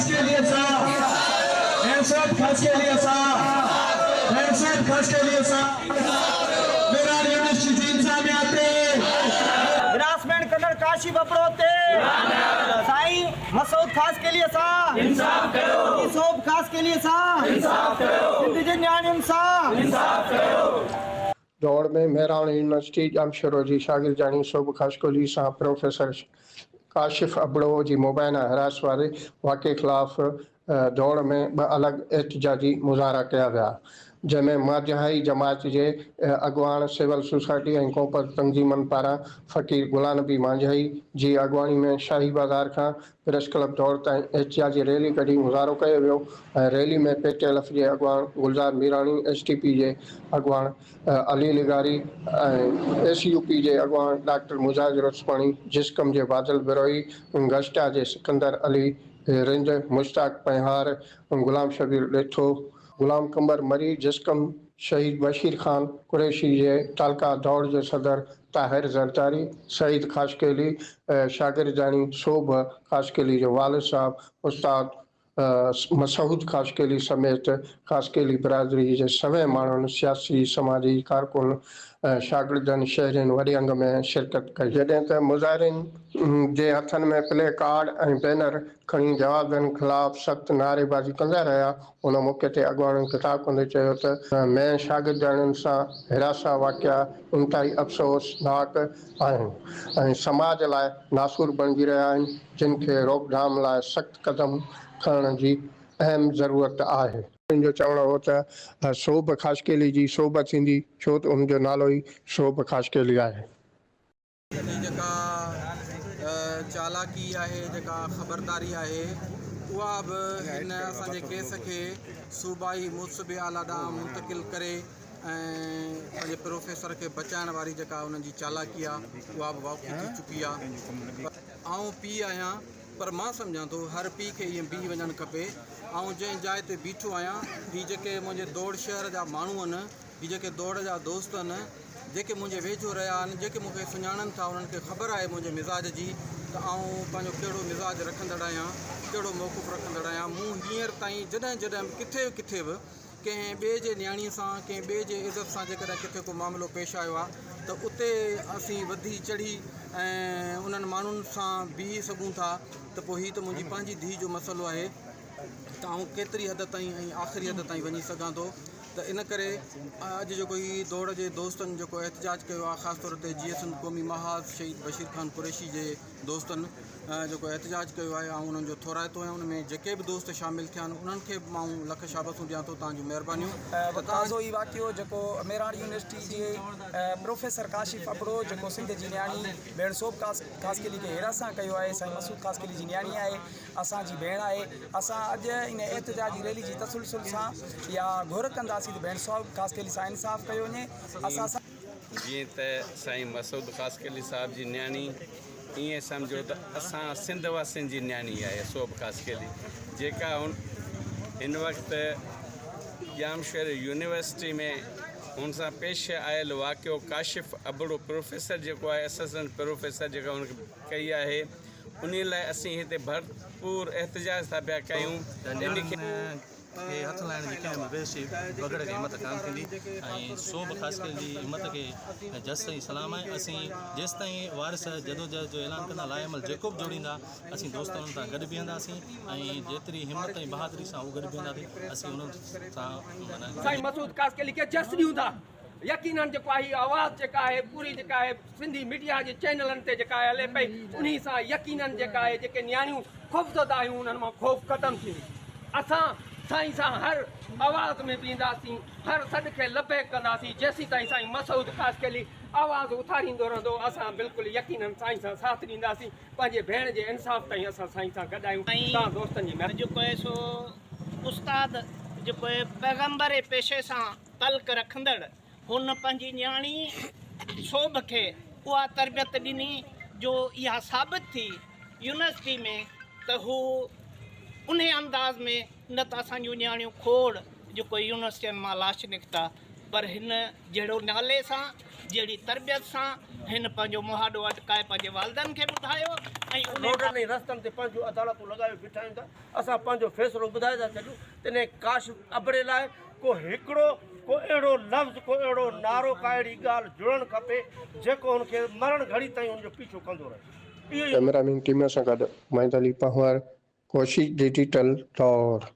खर्च के लिए सा, हैंडसेट खर्च के लिए सा, हैंडसेट खर्च के लिए सा, मेरा यूनिवर्सिटी इंसान में आते हरासमेंट कलर काशिफ अपड़ोते साईं मसूद खास के लिए सा इंसाफ करो, सोब खास के लिए सा इंसाफ करो, जिंदगी न्याणियुनि सा इंसाफ करो। दौड़ में मेहरान यूनिवर्सिटी जामशोरो जी शागिर्दाणी सोब खासकोली सां प्रोफेसर काशिफ अबड़ो जी मुबैना हरास वारे वाक़े ख़िलाफ़ दौड़ में 2 अलॻि एहतजाजी मुज़ाहरा कया विया, जंहिंमें माजहाई जमात जे अॻुवाण सिविल सोसाइटी ऐं कोपर तंज़ीमनि पारां फ़क़ीर गुलाम नबी मांझाई जी अॻुवाणी में शाही बाज़ार खां प्रेस क्लब दौड़ ताईं एहतजाजी रैली कढी मुज़ाहरो कयो वियो ऐं रैली में PTLF जे अॻुवाण गुलज़ार मीराणी, STP जे अॻुवाण अली लिगारी ऐं SUP जे अॻुवाण डॉक्टर मुजाहिद रुस्मानी, जिस्कम जे बादल बिरोही, गश्ता जे सिकंदर अली रिंद, मुश्ताक पंहार, गुलाम शबीर ॾेठो, गुलाम कमर मरी, जिस्कम शहीद बशीर खान कुरैशी जे तालका दौड़ जे सदर ताहिर ज़रदारी, सईद खासकेली, शागिर्दाणी सोभ खासकेली जो वालिद साहब उस्ताद मसूद खासकेली समेत खासकेली बिरादरी जे सभई माण्हुनि, सियासी समाजी कारकुन, शागिर्दनि शहरियुनि वॾे अंग में शिरकत कई। जॾहिं त मुज़ाहिरीन जे हथनि में प्ले कार्ड ऐं बैनर खणी जवाबनि ख़िलाफ़ सख़्त नारेबाज़ी कंदा रहिया, उन मौक़े ते अॻुवाणनि ख़िताब कंदे चयो त मैं शागिर्दनि सां हिरासा वाक़िया इंतिहाई अफ़सोसनाक आहिनि ऐं समाज लाइ नासूर बणिजी रहिया आहिनि, जिन खे रोकथाम लाइ सख़्त क़दम खणण जी अहम ज़रूरत आहे। जो चवणु हो त सोभ खासकेली जी सोबत थींदी, छो त उनजो नालो ई सोभ खासकेली आहे। जेका चालाकी आहे, जेका ख़बरदारी आहे, उहा बि हिन असांजे केस खे सूबाई मुंसिब आला ॾांहुं मुंतक़िल करे ऐं पंहिंजे प्रोफेसर खे बचाइण वारी जेका उन्हनि जी चालाकी आहे उहा बि वाक़ई थी चुकी आहे। आउं पीउ आहियां, पर मां सम्झां थो हर पीउ खे ईअं बीह वञणु खपे। ऐं जंहिं जाइ ते बीठो आहियां, हीअ जेके मुंहिंजे दौड़ शहर जा माण्हू आहिनि, हीअ जेके दौड़ जा दोस्त आहिनि, जेके मुंहिंजे वेझो रहिया आहिनि, जेके मूंखे सुञाणनि था, उन्हनि खे ख़बर आहे मुंहिंजे मिज़ाज जी त आउं पंहिंजो कहिड़ो मिज़ाज रखंदड़ आहियां, कहिड़ो मौक़ुफ़ रखंदड़ आहियां। मूं हींअर ताईं जॾहिं बि किथे बि कंहिं ॿिए जे न्याणीअ सां, कंहिं ॿिए जे इज़त सां जेकॾहिं किथे को मामिलो पेश आयो आहे त उते असीं वधी चढ़ी ऐं उन्हनि माण्हुनि सां बीह सघूं था, त पोइ हीअ त मुंहिंजी पंहिंजी धीउ जो मसइलो आहे त आउं केतिरी हद ताईं ऐं आख़िरी हद ताईं वञी सघां थो। त इन करे अॼु जेको हीअ दौड़ जे दोस्तनि जेको एहतजाज कयो आहे, ख़ासि तौर ते GSN क़ौमी महाज़ शहीद बशीर खान कुरैशी जे दोस्तनि जेको एहतजाज कयो आहे, ऐं उन्हनि जो थोराइतो ऐं उन में जेके बि दोस्त शामिलु थिया आहिनि उन्हनि खे मां लख शाबासूं ॾियां थो, तव्हांजूं महिरबानियूं। ताज़ो ई वाक़ियो जेको मेहरान यूनिवर्सिटी जे प्रोफेसर काशिफ अबड़ो जेको सिंध जी न्याणी भेण सोभ खासकेली खे हिरास सां कयो आहे, साईं मसूद खासकेली जी न्याणी आहे, असांजी भेण आहे। असां अॼु इन एहतजाजी रैली जी तसलसल सां या घुर कंदासीं त भेण सोभ खासकेली सां इंसाफ़ कयो वञे। असां जीअं त साईं मसूद खासकेली साहिब जी न्याणी, ईअं सम्झो त असां सिंध वासियुनि जी न्याणी आहे सोभ खासकेली, जेका हिन वक़्तु जामशोर यूनिवर्सिटी में हुन सां पेश आयल वाक़ियो काशिफ अबड़ो प्रोफेसर जेको आहे, असिस्टेंट प्रोफेसर जेका हुनखे कई आहे, उन लाइ असीं हिते भरपूर एहतजाज था पिया कयूं। के हथ लाइण जी कंहिं मवेशी वग़ैरह खे हिमत कान थींदी ऐं सोभ खासकेली जी हिमत खे जस ई सलाम आहे। असीं जेसि ताईं वारिस जदोजहद जो ऐलान कंदा, लाइमल जेको बि जोड़ींदा, असीं दोस्त उन्हनि सां गॾु बीहंदासीं ऐं जेतिरी हिमत ऐं बहादुरी सां उहे गॾु बीहंदासीं, असीं उन्हनि सां साईं मसूद खासकेली खे जस ॾियूं था। यकीनन जेको आहे आवाज़ जेका आहे पूरी जेका आहे सिंधी मीडिया जे चैनलनि ते जेका आहे हले पई, उन सां यकीनन जेका आहे जेके न्याणियूं ख़ौफ़ज़दा आहियूं उन्हनि मां ख़ौफ़ ख़तमु थींदी। असां साईं सां हर आवाज़ में बीहंदासीं, हर सॾ खे लबे कंदासीं, जेसीं ताईं साईं मसूद खासकेली आवाज़ उथारींदो रहंदो, असां बिल्कुलु यकीनन साईं सां साथ ॾींदासीं। पंहिंजे भेण जे इंसाफ़ ताईं असां साईं सां गॾु आहियूं। तव्हां दोस्तनि जी जेको आहे सो उस्ताद जेको आहे पैगंबर पेशे सां तल्क रखंदड़, हुन पंहिंजी न्याणी सोभ खे उहा तरबियत ॾिनी जो इहा साबित थी यूनिवर्सिटी में त हू उन अंदाज़ में न त असांजूं न्याणियूं खोड़ जेको यूनिवर्सिटियुनि मां लाश निकिता पर हिन जहिड़ो नाले सां जहिड़ी तरबियत सां हिन पंहिंजो मुहाॾो अटकाए पंहिंजे वालदनि खे ॿुधायो ऐं उन रोडनि ऐं रस्तनि ते पंहिंजूं अदालतूं लॻाए बीठा आहियूं था। असां पंहिंजो फ़ैसिलो ॿुधाए था छॾियूं त इन काशिफ़ अबड़े लाइ को हिकिड़ो को अहिड़ो लफ़्ज़ को अहिड़ो नारो का अहिड़ी ॻाल्हि जुड़णु खपे जेको हुनखे मरण घड़ी ताईं हुनजो पीछो कंदो रहे। कैमरामैन टीम सां गॾु मोहित अली पहवार, कोशिश डिजिटल लाहौर।